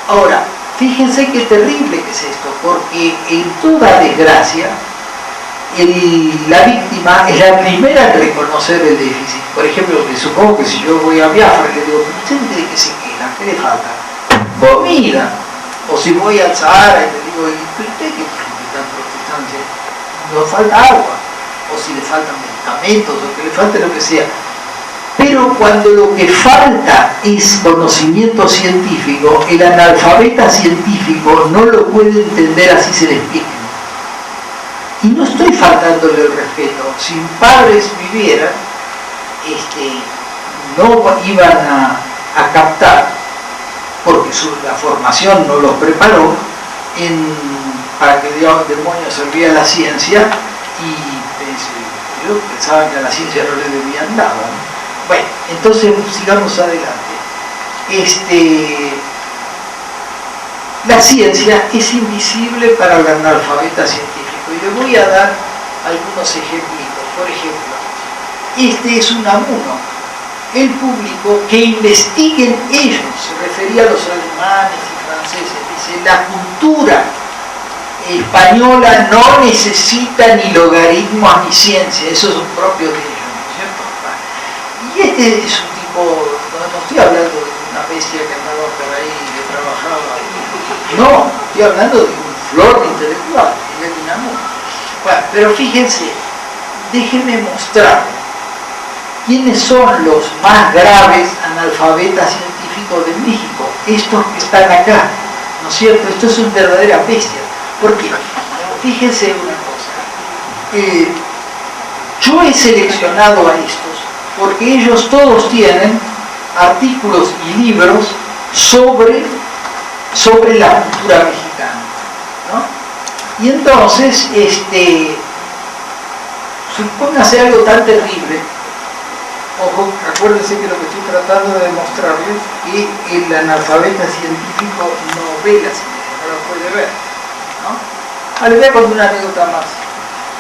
Ahora, fíjense qué terrible que es esto, porque en toda desgracia, la víctima es la primera en reconocer el déficit. Por ejemplo, me supongo que si yo voy a Biafra y le digo, ¿usted de qué se queja? ¿Qué le falta? Comida. O si voy al Sahara y le digo, ¿y usted qué tiene tan protestante? Nos falta agua. O si le faltan medicamentos, o que le falte lo que sea. Pero cuando lo que falta es conocimiento científico, el analfabeta científico no lo puede entender así se le explica. Y no estoy faltándole el respeto. Si padres vivieran, no iban a captar, porque la formación no los preparó para que Dios demonio servía la ciencia, y ellos pensaban que a la ciencia no le debían nada, ¿no? Bueno, entonces sigamos adelante. La ciencia es invisible para el analfabeta científico. Y le voy a dar algunos ejemplitos. Por ejemplo, este es un amuno. El público que investiguen ellos, se refería a los alemanes y franceses, dice, la cultura española no necesita ni logaritmos ni ciencia, esos son propios de ellos, ¿no es cierto? Y este es un tipo, no estoy hablando de una bestia que andaba por ahí y que trabajaba, no, estoy hablando de un flor intelectual. Bueno, pero fíjense, déjenme mostrar quiénes son los más graves analfabetas científicos de México, estos que están acá, ¿no es cierto? Esto es una verdadera bestia. ¿Por qué? Fíjense una cosa, yo he seleccionado a estos porque ellos todos tienen artículos y libros sobre la cultura mexicana, ¿no? Y entonces, supóngase algo tan terrible. Ojo, acuérdense que lo que estoy tratando de demostrarles es que el analfabeta científico no ve la ciencia, no lo puede ver, ¿no? Les voy a contar una anécdota más,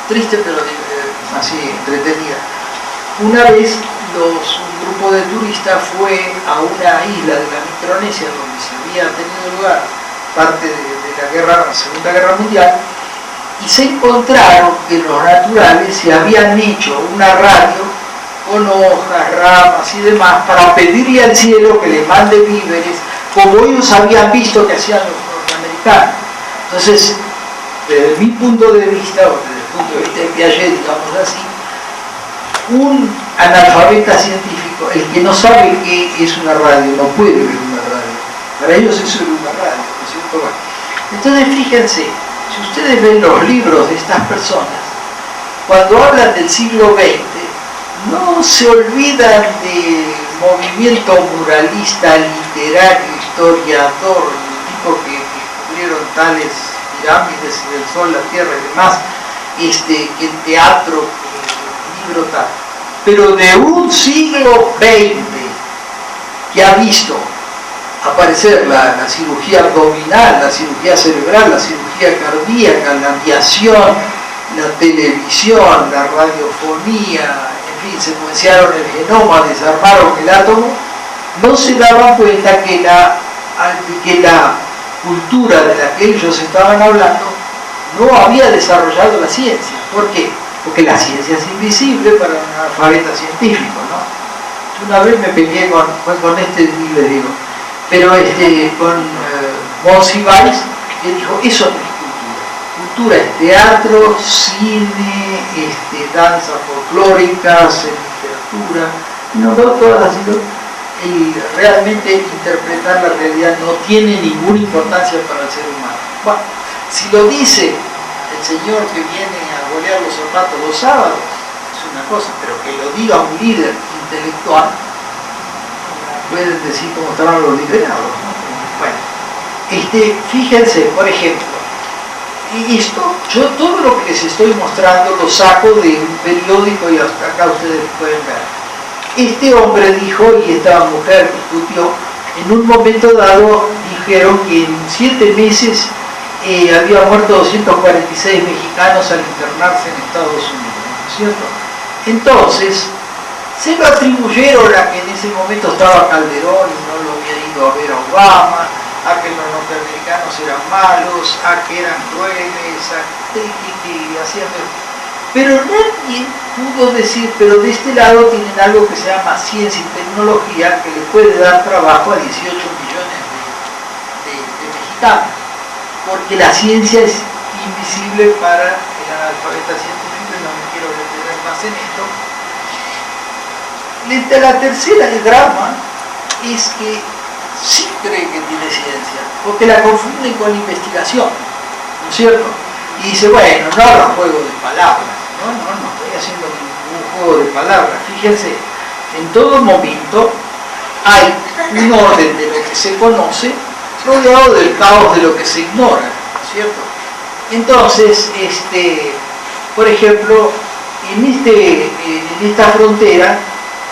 triste pero así, entretenida. Una vez un grupo de turistas fue a una isla de la Micronesia donde se había tenido lugar parte de la Segunda Guerra Mundial, y se encontraron que los naturales se habían hecho una radio con hojas, ramas y demás para pedirle al cielo que les mande víveres, como ellos habían visto que hacían los norteamericanos. Entonces, desde mi punto de vista, o desde el punto de vista de Piaget, digamos así, un analfabeta científico, el que no sabe qué es una radio, no puede ver una radio. Para ellos eso era una radio, ¿no es cierto? Bueno, entonces fíjense, si ustedes ven los libros de estas personas, cuando hablan del siglo XX, no se olvidan del movimiento muralista, literario, historiador, el tipo que descubrieron tales pirámides del sol, la tierra y demás, que el teatro, que el libro tal. Pero de un siglo XX que ha visto aparecer la cirugía abdominal, la cirugía cerebral, la cirugía cardíaca, la aviación, la televisión, la radiofonía, en fin, secuenciaron el genoma, desarmaron el átomo, no se daban cuenta que la cultura de la que ellos estaban hablando no había desarrollado la ciencia. ¿Por qué? Porque la ciencia es invisible para un analfabeta científico, ¿no? Una vez me peleé con este y le digo, pero con Monsiváis, que dijo, eso no es cultura. Cultura es teatro, cine, danzas folclóricas, literatura, no todas las, y realmente interpretar la realidad no tiene ninguna importancia para el ser humano. Bueno, si lo dice el señor que viene a golear los zapatos los sábados, es una cosa, pero que lo diga un líder intelectual, pueden decir cómo estaban los liberados, ¿no? Bueno, fíjense, por ejemplo, y esto, yo todo lo que les estoy mostrando lo saco de un periódico y hasta acá ustedes pueden ver. Este hombre dijo, y esta mujer discutió, en un momento dado dijeron que en 7 meses había muerto 246 mexicanos al internarse en Estados Unidos, ¿no es cierto? Entonces, se lo atribuyeron a que en ese momento estaba Calderón y no lo había ido a ver a Obama, a que los norteamericanos eran malos, a que eran crueles, a que hacían... Pero nadie pudo decir, pero de este lado tienen algo que se llama ciencia y tecnología, que le puede dar trabajo a 18 millones de mexicanos, porque la ciencia es invisible para el analfabeta científico, y no me quiero detener más en esto. La tercera drama es que sí cree que tiene ciencia, porque la confunden con investigación, ¿no es cierto? Y dice, bueno, no hagan juego de palabras. No estoy haciendo ningún juego de palabras. Fíjense, en todo momento hay un orden de lo que se conoce rodeado del caos de lo que se ignora, ¿no es cierto? Entonces, por ejemplo, en esta frontera,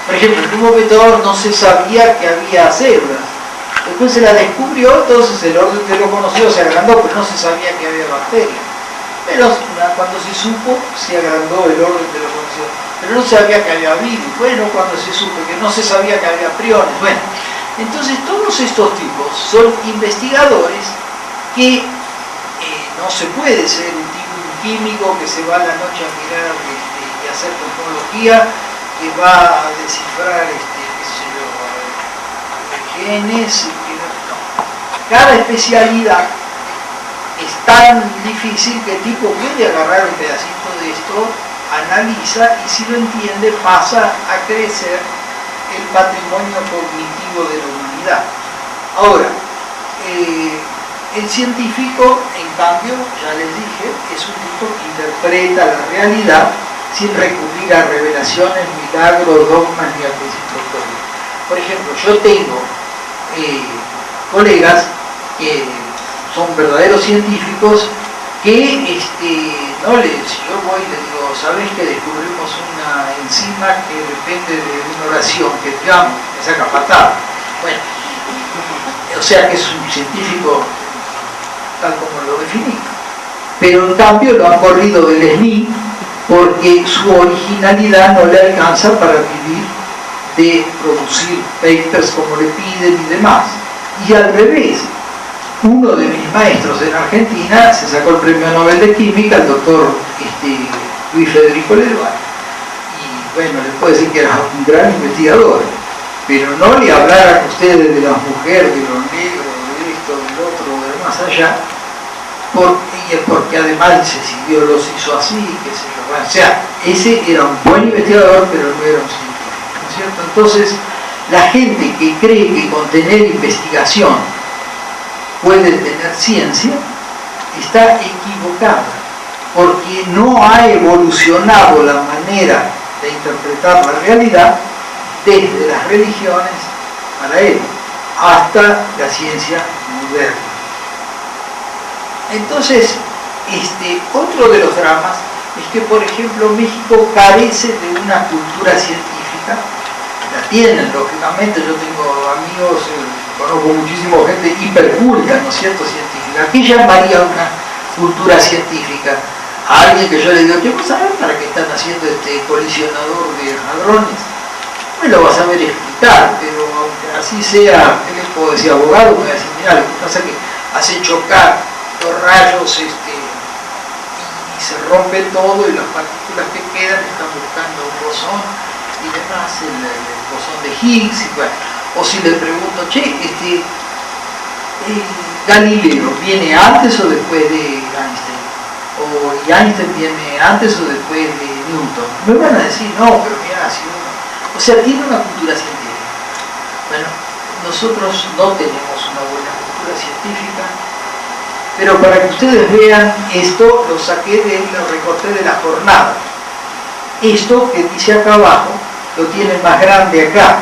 por ejemplo, en un momento no se sabía que había células. Después se la descubrió, entonces el orden de lo conocido se agrandó, pero no se sabía que había bacterias. Pero cuando se supo, se agrandó el orden de lo conocido. Pero no se sabía que había virus. Bueno, cuando se supo que no se sabía que había priones. Bueno, entonces todos estos tipos son investigadores que no se puede ser un químico que se va a la noche a mirar y hacer cosmología, que va a descifrar qué sé yo, genes, no. Cada especialidad es tan difícil que el tipo puede agarrar un pedacito de esto, analiza y si lo entiende pasa a crecer el patrimonio cognitivo de la humanidad. Ahora, el científico, en cambio, ya les dije, es un tipo que interpreta la realidad sin recurrir a revelaciones, milagros, dogmas ni a principios teóricos. Por ejemplo, yo tengo colegas que son verdaderos científicos que si yo voy y les digo, ¿sabés que descubrimos una enzima que depende de una oración que te amo? Me saca patada. Bueno, o sea que es un científico tal como lo definí. Pero en cambio lo han corrido del SNI porque su originalidad no le alcanza para vivir de producir papers como le piden y demás. Y al revés, uno de mis maestros en Argentina se sacó el premio Nobel de Química, el doctor Luis Federico Ledesma, y bueno, les puedo decir que era un gran investigador, pero no le hablaran ustedes de las mujeres, de los negros, de esto, del otro, de más allá, porque además dice, si Dios los hizo así, qué sé yo. Bueno, o sea, ese era un buen investigador, pero no era un científico, ¿no es cierto? Entonces, la gente que cree que con tener investigación puede tener ciencia, está equivocada, porque no ha evolucionado la manera de interpretar la realidad desde las religiones para él, hasta la ciencia moderna. Entonces, otro de los dramas es que, por ejemplo, México carece de una cultura científica. La tienen, lógicamente, yo tengo amigos, conozco muchísima gente hiperculta, ¿no es cierto?, científica. ¿Qué llamaría una cultura científica? A alguien que yo le digo, ¿qué vas a ver para qué están haciendo este colisionador de hadrones? Me lo vas a ver explicar, pero aunque así sea, ¿qué les puedo decir? Abogado, me va a decir, mira, lo que pasa es que hacen chocar los rayos y se rompe todo y las partículas que quedan están buscando un bosón y demás, el bosón de Higgs, y bueno. O si le pregunto, che, Galileo viene antes o después de Einstein, y Einstein viene antes o después de Newton, me van a decir, no, pero mira, si uno, o sea, tiene una cultura científica. Bueno, nosotros no tenemos una buena cultura científica, pero para que ustedes vean esto, lo recorté de la jornada. Esto que dice acá abajo, lo tiene más grande acá.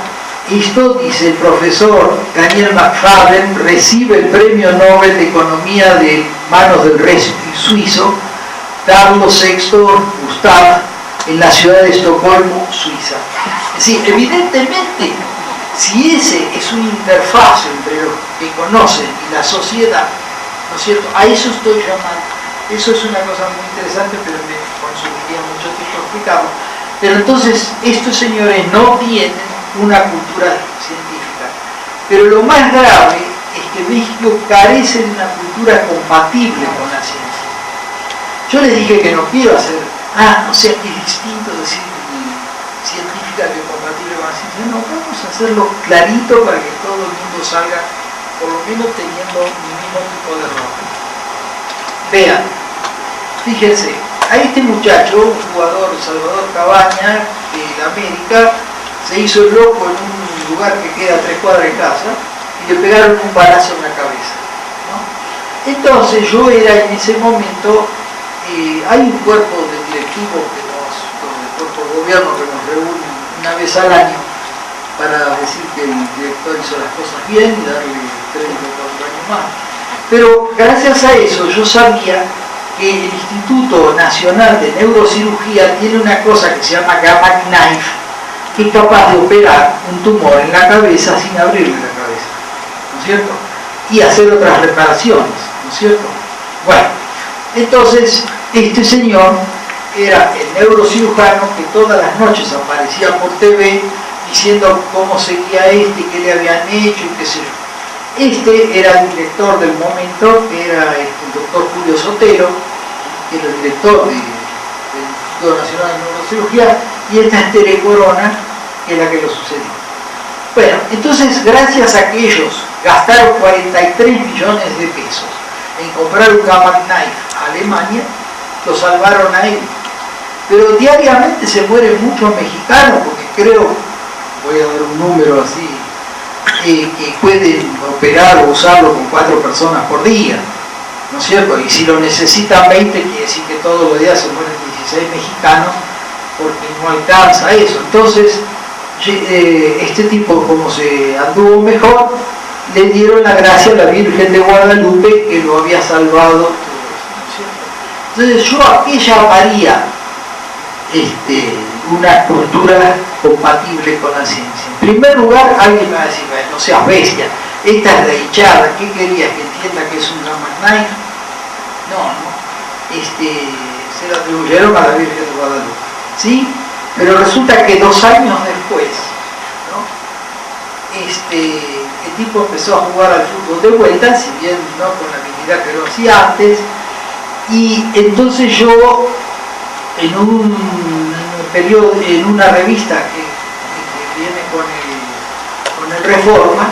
Esto dice el profesor Daniel McFadden, recibe el premio Nobel de Economía de manos del rey suizo Carlos VI Gustav en la ciudad de Estocolmo, Suiza. Es decir, evidentemente, si ese es una interfaz entre los que conocen y la sociedad, ¿no es cierto?, a eso estoy llamando. Eso es una cosa muy interesante, pero me consumiría mucho tiempo explicarlo. Pero entonces, estos señores no tienen una cultura científica. Pero lo más grave es México carece de una cultura compatible con la ciencia. Yo les dije que no quiero hacer, o sea que es distinto decir científica que compatible con la ciencia. No, vamos a hacerlo clarito para que todo el mundo salga, por lo menos teniendo el mismo tipo de error. Vean, fíjense, a este muchacho, un jugador, Salvador Cabaña, de América, se hizo el loco en un lugar que queda a 3 cuadras de casa y le pegaron un balazo en la cabeza, ¿no? Entonces yo era en ese momento, hay un cuerpo de directivos que el cuerpo de gobierno que nos reúne una vez al año para decir que el director hizo las cosas bien y darle crédito por un año más. Pero gracias a eso yo sabía que el Instituto Nacional de Neurocirugía tiene una cosa que se llama Gamma Knife, que es capaz de operar un tumor en la cabeza sin abrirle la cabeza, ¿no es cierto? Y hacer otras reparaciones, ¿no es cierto? Bueno, entonces este señor era el neurocirujano que todas las noches aparecía por TV diciendo cómo seguía qué le habían hecho y qué sé yo. Este era el director del momento, que era el doctor Julio Sotelo, que era el director del Instituto Nacional de Neurocirugía, y esta es Tere Corona, que es la que lo sucedió. Bueno, entonces gracias a que ellos gastaron 43 millones de pesos en comprar un Gamma Knife a Alemania, lo salvaron a él. Pero diariamente se mueren muchos mexicanos, porque creo, voy a dar un número así, que pueden operar o usarlo con 4 personas por día, ¿no es cierto? Y si lo necesitan 20, quiere decir que todos los días se mueren 16 mexicanos, porque no alcanza eso. Entonces, este tipo, como se anduvo mejor, le dieron la gracia a la Virgen de Guadalupe, que lo había salvado, ¿no es cierto? Entonces yo aquí llamaría una cultura compatible con la ciencia. En primer lugar, alguien me va a decir, no seas bestia, esta es de hinchada, ¿qué querías? ¿Que entienda que es un Gamma Knife? No, se lo atribuyeron a la Virgen de Guadalupe, ¿sí? Pero resulta que 2 años después, ¿no? El tipo empezó a jugar al fútbol de vuelta, si bien no con la habilidad que lo hacía antes, y entonces yo, en un periodo, en una revista que viene con el Reforma,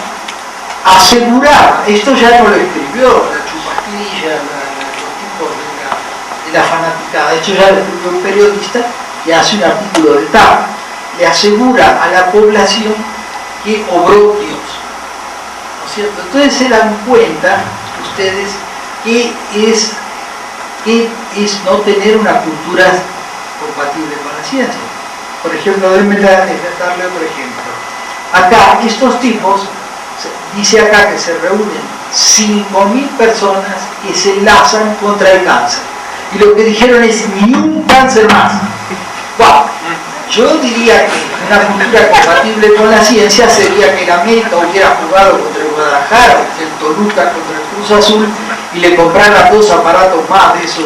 aseguraba, esto ya no lo escribió la Chupasquilla, los tipos de la fanaticada, esto ya lo escribió un periodista que hace un artículo de tapa, le asegura a la población que obró Dios, ¿no es cierto? Entonces se dan cuenta ustedes que es no tener una cultura compatible con la ciencia. Por ejemplo, déjenme darle otro ejemplo. Acá, estos tipos, dice acá que se reúnen 5.000 personas que se enlazan contra el cáncer. Y lo que dijeron es, ni un cáncer más. Wow. Yo diría que una cultura compatible con la ciencia sería que el América hubiera jugado contra el Guadalajara, el Toluca contra el Cruz Azul, y le comprara 2 aparatos más de esos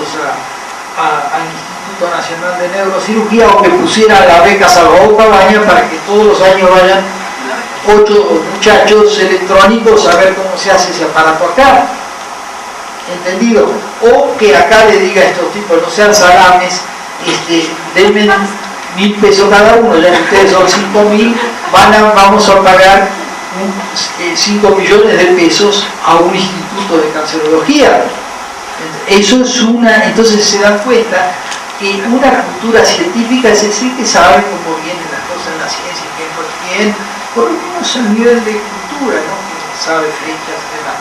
al Instituto Nacional de Neurocirugía, o que pusiera la beca Salvador Cabaña para que todos los años vayan 8 muchachos electrónicos a ver cómo se hace ese aparato acá. ¿Entendido? O que acá le diga a estos tipos, no sean salames, denme 1.000 pesos cada uno, ya ustedes son 5.000, vamos a pagar 5 millones de pesos a un instituto de cancerología. Eso es entonces se dan cuenta que una cultura científica es decir que sabe cómo vienen las cosas en la ciencia, quién, por lo menos a nivel de cultura, ¿no? Que sabe fechas y demás.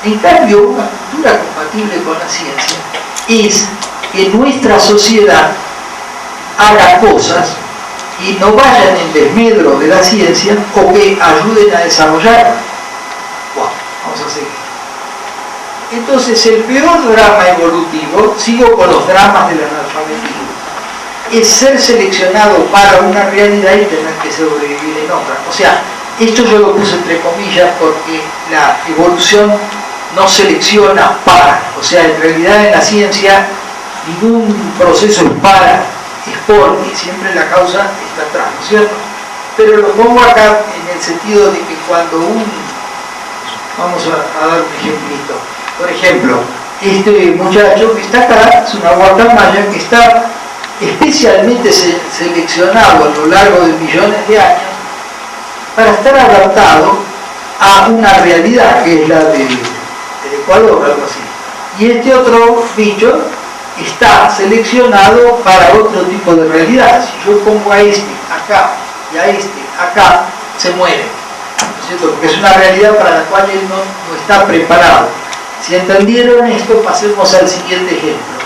En cambio, una cultura compatible con la ciencia es que nuestra sociedad haga cosas y no vayan en desmedro de la ciencia o que ayuden a desarrollarla. Bueno, vamos a seguir. Entonces, el peor drama evolutivo, sigo con los dramas del analfabetismo, es ser seleccionado para una realidad y tener que sobrevivir en otra. O sea, esto yo lo puse entre comillas porque la evolución no selecciona para, o sea, en realidad en la ciencia ningún proceso es para, es porque, siempre la causa está atrás, ¿no es cierto? Pero lo pongo acá en el sentido de que cuando Vamos a dar un ejemplito. Por ejemplo, este muchacho que está acá es una guacamaya que está especialmente seleccionado a lo largo de millones de años para estar adaptado a una realidad que es la del Ecuador, algo así. Y este otro bicho está seleccionado para otro tipo de realidad. Si yo pongo a este acá y a este acá, se muere, ¿no es cierto? Porque es una realidad para la cual él no está preparado. Si entendieron esto, pasemos al siguiente ejemplo.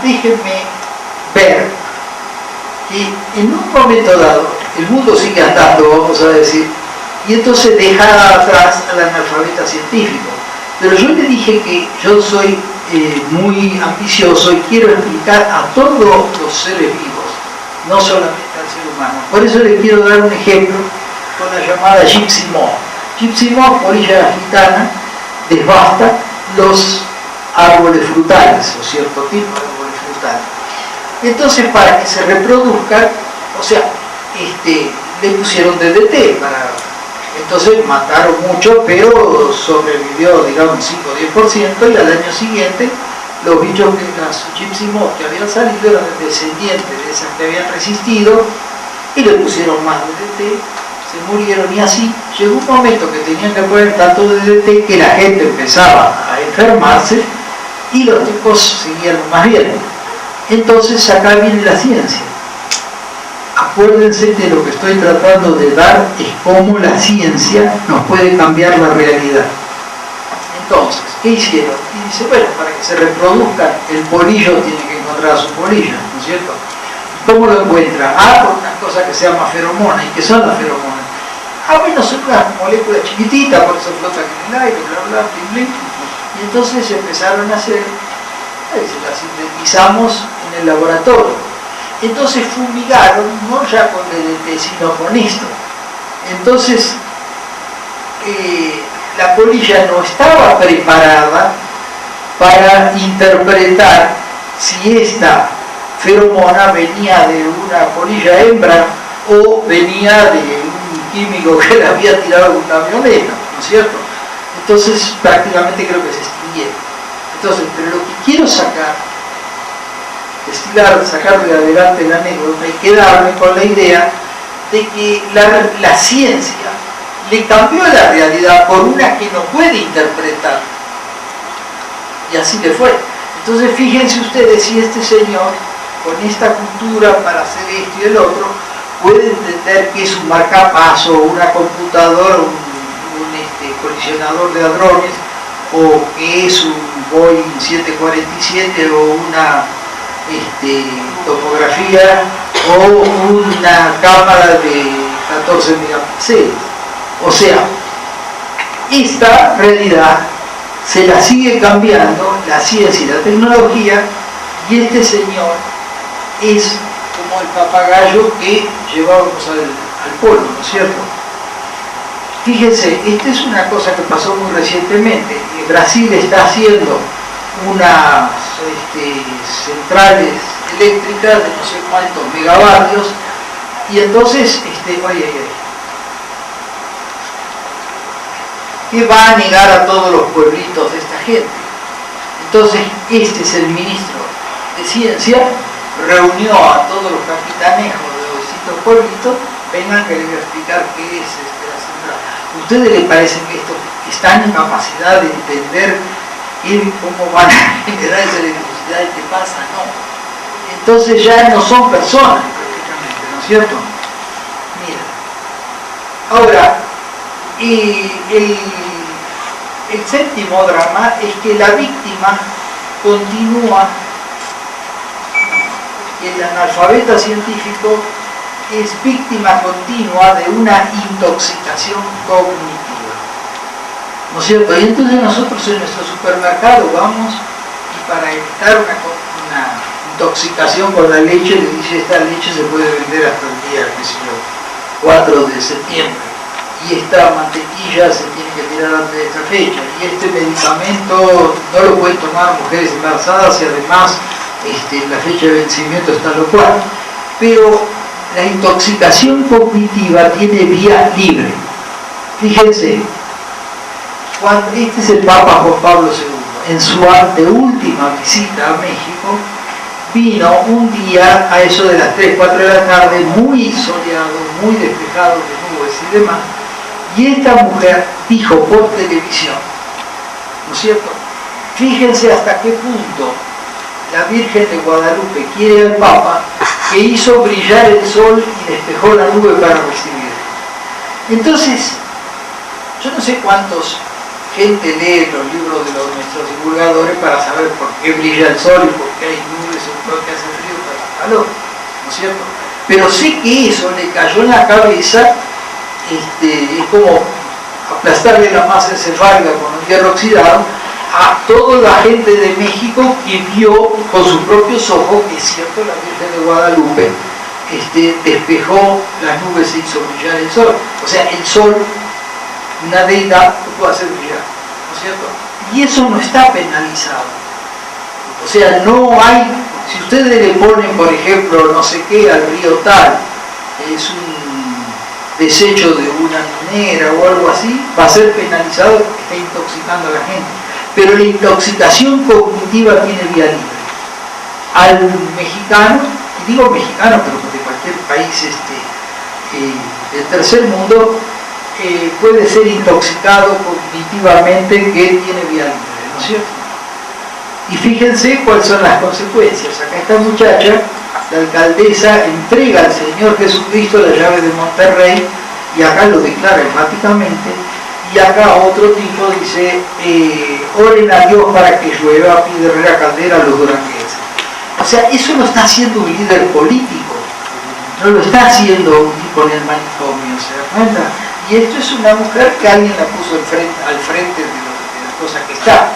Déjenme ver que en un momento dado el mundo sigue andando, vamos a decir, y entonces deja atrás al analfabeta científico. Pero yo le dije que yo soy muy ambicioso y quiero explicar a todos los seres vivos, no solamente al ser humano. Por eso le quiero dar un ejemplo con la llamada Gypsy Moth. Gypsy Moth, polilla gitana, devasta los árboles frutales, o cierto tipo de árboles frutales. Entonces, para que se reproduzcan, o sea, le pusieron DDT entonces mataron mucho, pero sobrevivió, digamos, 5 o 10%, y al año siguiente los bichos las Gypsy Moth que habían salido eran descendientes de esas que habían resistido, y le pusieron más DDT, se murieron, y así llegó un momento que tenían que poner tanto DDT que la gente empezaba a enfermarse y los tipos seguían más bien. Entonces acá viene la ciencia. Acuérdense que lo que estoy tratando de dar es cómo la ciencia nos puede cambiar la realidad. Entonces, ¿qué hicieron? Y dice, bueno, para que se reproduzcan, el polillo tiene que encontrar a su polilla, ¿no es cierto? ¿Cómo lo encuentra? Por una cosa que se llama feromona. ¿Y qué son las feromonas? Bueno, son unas moléculas chiquititas, por eso flotan en el aire, bla, bla, bla, bla. Y entonces empezaron a hacer, las sintetizamos en el laboratorio. Entonces fumigaron, no ya con DDT, sino con esto. Entonces, la polilla no estaba preparada para interpretar si esta feromona venía de una polilla hembra o venía de un químico que le había tirado de un camioneta, ¿no es cierto? Entonces, prácticamente creo que se extinguieron. Entonces, pero lo que quiero sacar de adelante la anécdota y quedarme con la idea de que la ciencia le cambió la realidad por una que no puede interpretar, y así le fue. Entonces fíjense ustedes si este señor con esta cultura para hacer esto y el otro puede entender que es un marcapaso, una computadora, un colisionador de hadrones, o que es un Boeing 747 o una topografía o una cámara de 14 megapíxeles. O sea, esta realidad se la sigue cambiando la ciencia y la tecnología, y este señor es como el papagayo que llevábamos al polo, ¿no es cierto? Fíjense, esta es una cosa que pasó muy recientemente. Brasil está haciendo unas centrales eléctricas de no sé cuántos megavatios, y entonces, que va a negar a todos los pueblitos de esta gente. Entonces, este es el ministro de Ciencia, reunió a todos los capitanejos de los distintos pueblitos, vengan que les voy a explicar qué es la central. ¿A ustedes les parece que esto están en capacidad de entender cómo van a generar esa electricidad y qué pasa? No. Entonces ya no son personas prácticamente, ¿no es cierto? Mira. Ahora, el séptimo drama es que la víctima continúa, el analfabeta científico es víctima continua de una intoxicación cognitiva, ¿no es cierto? Y entonces nosotros en nuestro supermercado vamos y para evitar una intoxicación con la leche le dice: esta leche se puede vender hasta el día, qué sé yo, 4 de septiembre, y esta mantequilla se tiene que tirar antes de esta fecha, y este medicamento no lo pueden tomar mujeres embarazadas, y además la fecha de vencimiento está lo cual. Pero la intoxicación cognitiva tiene vía libre. Fíjense, este es el Papa Juan Pablo II, en su última visita a México, vino un día a eso de las 3, 4 de la tarde, muy soleado, muy despejado de nubes y demás, y esta mujer dijo por televisión, ¿no es cierto? Fíjense hasta qué punto la Virgen de Guadalupe quiere al Papa, que hizo brillar el sol y despejó la nube para recibirlo. Entonces, yo no sé cuántos gente lee los libros de nuestros divulgadores para saber por qué brilla el sol y por qué hay nubes o por qué hace frío o por qué hace calor, ¿no es cierto? Pero sé que eso le cayó en la cabeza, es como aplastarle la masa encefálica con un hierro oxidado a toda la gente de México que vio con sus propios ojos que es cierto, la Virgen de Guadalupe despejó las nubes e hizo brillar el sol. O sea, el sol, una deidad, lo puede hacer brillar, ¿no es cierto? Y eso no está penalizado. O sea, no hay, si ustedes le ponen, por ejemplo, no sé qué, al río tal, es un desecho de una minera o algo así, va a ser penalizado porque está intoxicando a la gente. Pero la intoxicación cognitiva tiene vía libre. Al mexicano, y digo mexicano, pero de cualquier país del tercer mundo, puede ser intoxicado cognitivamente que tiene vía libre, ¿no es cierto? Y fíjense cuáles son las consecuencias. Acá esta muchacha, la alcaldesa, entrega al Señor Jesucristo la llave de Monterrey, y acá lo declara enfáticamente, y acá otro tipo dice, oren a Dios para que llueva, pide Herrera Caldera a los duranguenses. O sea, eso lo está haciendo un líder político, no lo está haciendo un tipo en el manicomio, ¿se da cuenta? Y esto es una mujer que alguien la puso al frente de las cosas que está.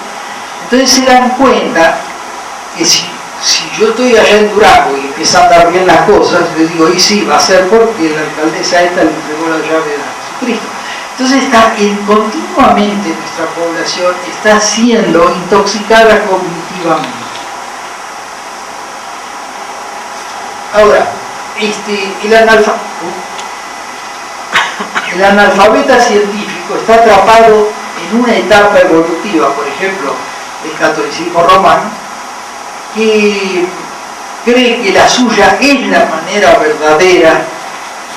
Entonces se dan cuenta que si yo estoy allá en Durango y empieza a andar bien las cosas, les digo, y sí, va a ser porque la alcaldesa esta le entregó la llave a Jesucristo. Entonces continuamente nuestra población está siendo intoxicada cognitivamente. Ahora, el analfabeta científico está atrapado en una etapa evolutiva, por ejemplo, del catolicismo romano, que cree que la suya es la manera verdadera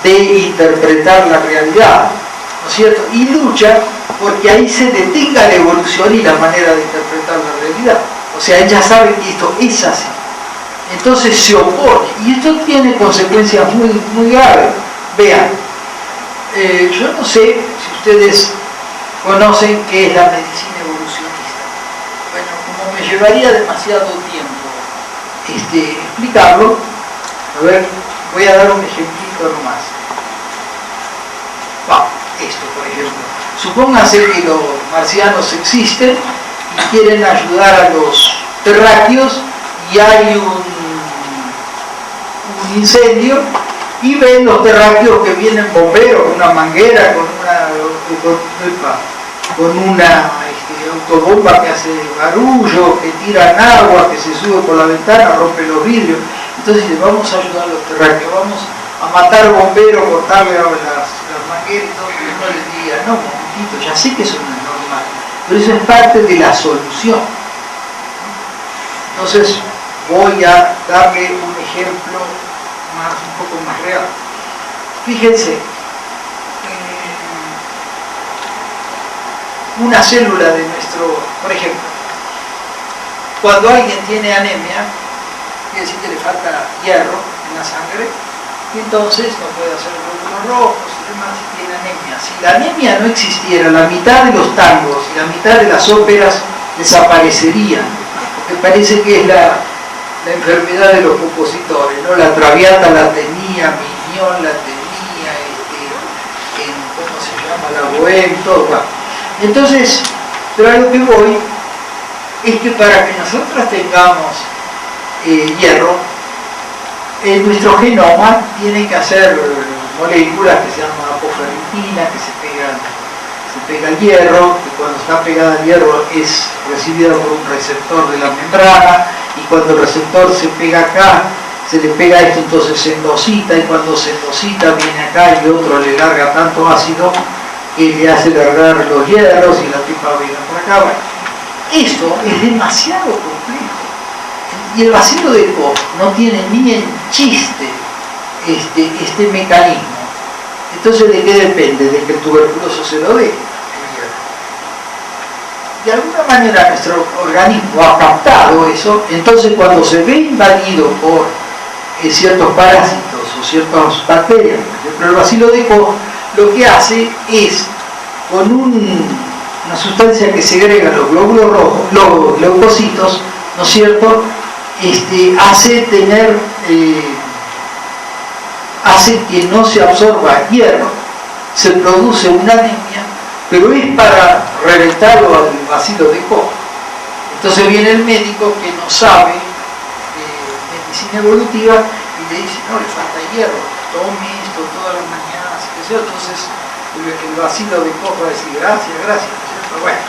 de interpretar la realidad, ¿no es cierto? Y lucha porque ahí se detenga la evolución y la manera de interpretar la realidad. O sea, ella sabe que esto es así. Entonces se opone, y esto tiene consecuencias muy, muy graves. Vean, yo no sé si ustedes conocen qué es la medicina evolucionista. Bueno, como me llevaría demasiado tiempo explicarlo, a ver, voy a dar un ejemplito nomás. Esto, por ejemplo. Supónganse que los marcianos existen y quieren ayudar a los terráqueos y hay un incendio y ven los terráqueos que vienen bomberos con una manguera, con una autobomba que hace barullo, que tiran agua, que se sube por la ventana, rompe los vidrios. Entonces vamos a ayudar a los terráqueos, vamos a matar bomberos, cortarle las mangueras y todo, y uno les diga, no, un momentito, ya sé que eso no es normal, pero eso es parte de la solución. Entonces voy a darle un ejemplo un poco más real. Fíjense, una célula de nuestro, por ejemplo, cuando alguien tiene anemia, quiere decir que le falta hierro en la sangre, y entonces no puede hacer glóbulos rojos y demás, y tiene anemia. Si la anemia no existiera, la mitad de los tangos y la mitad de las óperas desaparecerían, porque parece que es la enfermedad de los compositores, ¿no? La Traviata la tenía, Mignon la tenía, ¿cómo se llama? La Bohème, todo. Bueno. Entonces, pero a lo que voy es que para que nosotros tengamos hierro, nuestro genoma tiene que hacer moléculas que se llaman apoferritina, que se pega al hierro, que cuando está pegada al hierro es recibida por un receptor de la membrana, y cuando el receptor se pega acá, se le pega esto, entonces se endosita, y cuando se endosita viene acá y otro le larga tanto ácido que le hace largar los hierros y la tipa viene por acá. Bueno, eso es demasiado complejo. Y el bacilo de Koch no tiene ni en chiste este mecanismo. Entonces, ¿de qué depende? De que el tuberculoso se lo dé. De alguna manera nuestro organismo ha captado eso, entonces cuando se ve invadido por ciertos parásitos o ciertas bacterias, por ejemplo el bacilo de Koch, lo que hace es, con una sustancia que segrega los glóbulos rojos, los leucocitos, ¿no es cierto?, hace que no se absorba hierro, se produce una anemia, pero es para reventarlo al bacilo de Koch. Entonces viene el médico que no sabe medicina evolutiva y le dice, no, le falta hierro, tome esto todas las mañanas, qué sé yo. Entonces el bacilo de Koch va a decir, gracias, ¿no es cierto? Bueno,